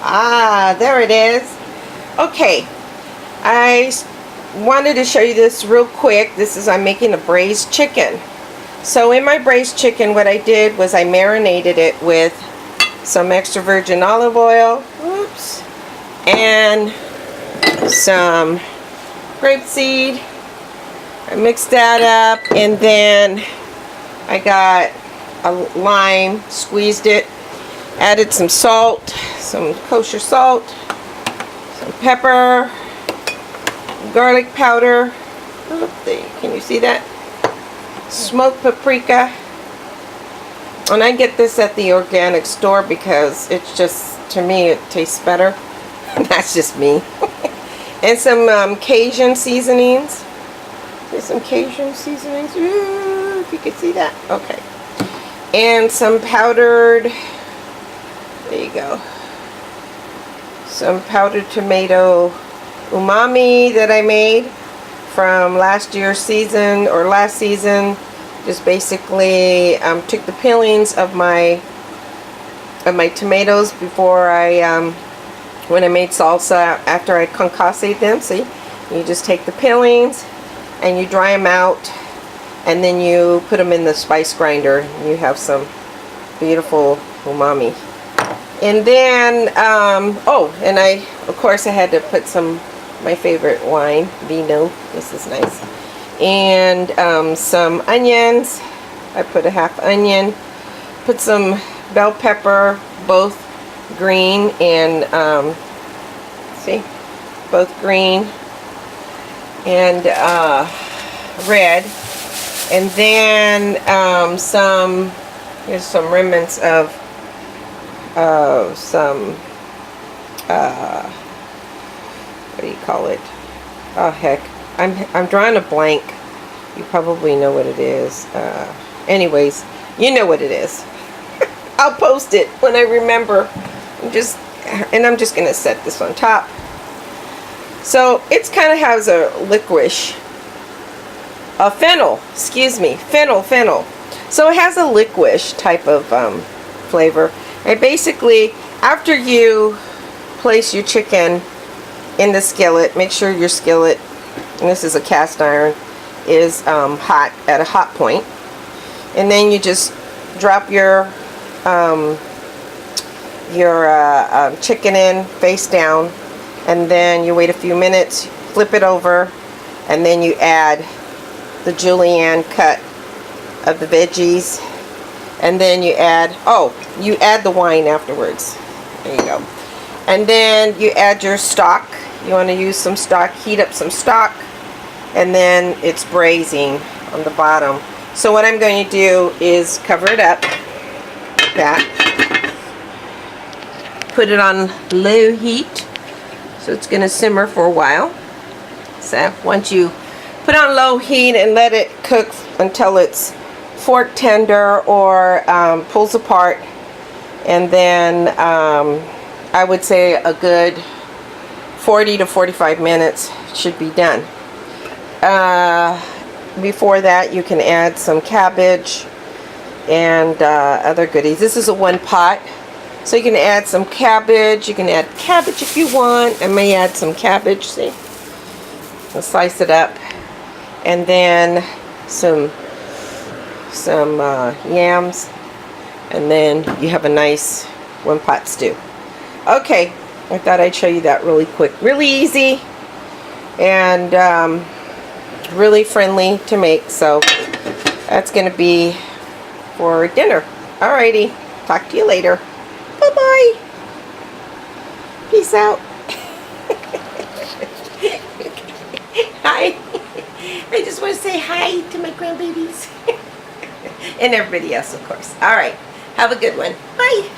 Ah, there it is. Okay, I wanted to show you this real quick. I'm making a braised chicken. So in my braised chicken, what I did was I marinated it with some extra virgin olive oil, oops, and some grapeseed. I mixed that up, and then I got a lime, squeezed it, added some salt, some kosher salt, some pepper, garlic powder. Oop, can you see that? Smoked paprika. And I get this at the organic store because it's just, to me, it tastes better. That's just me. And some Cajun seasonings. There's some Cajun seasonings. Ooh, if you can see that. Okay. And some powdered, there you go. Some powdered tomato umami that I made from last season. Just basically took the peelings of my tomatoes before when I made salsa, after I concassate them. See, you just take the peelings and you dry them out, and then you put them in the spice grinder, and you have some beautiful umami. And then oh, and of course I had to put my favorite wine, vino. This is nice. And some onions. I put a half onion. Put some bell pepper, both green and see, both green and red. And then here's some remnants of some what do you call it? Oh heck, I'm drawing a blank. You probably know what it is. Anyways, you know what it is. I'll post it when I remember. I'm just gonna set this on top. So it's kind of has a licorice, fennel. Excuse me, fennel. So it has a licorice type of flavor. And basically, after you place your chicken in the skillet, make sure your skillet, and this is a cast iron, is hot, at a hot point. And then you just drop your chicken in face down, and then you wait a few minutes, flip it over, and then you add the julienne cut of the veggies, and then you add the wine afterwards. There you go. And then you add your stock. You want to use some stock, heat up some stock, and then it's braising on the bottom. So what I'm going to do is cover it up, put it on low heat, so it's going to simmer for a while. So once you put on low heat and let it cook until it's fork tender or pulls apart, and then I would say a good 40 to 45 minutes should be done. Before that, you can add some cabbage and other goodies. This is a one pot, so you can add some cabbage. You can add cabbage if you want. I may add some cabbage, see? I'll slice it up. And then some yams. And then you have a nice one pot stew. Okay, I thought I'd show you that really quick. Really easy and really friendly to make. So that's going to be for dinner. Alrighty, talk to you later. Bye-bye. Peace out. Hi. I just want to say hi to my grandbabies. And everybody else, of course. Alright, have a good one. Bye.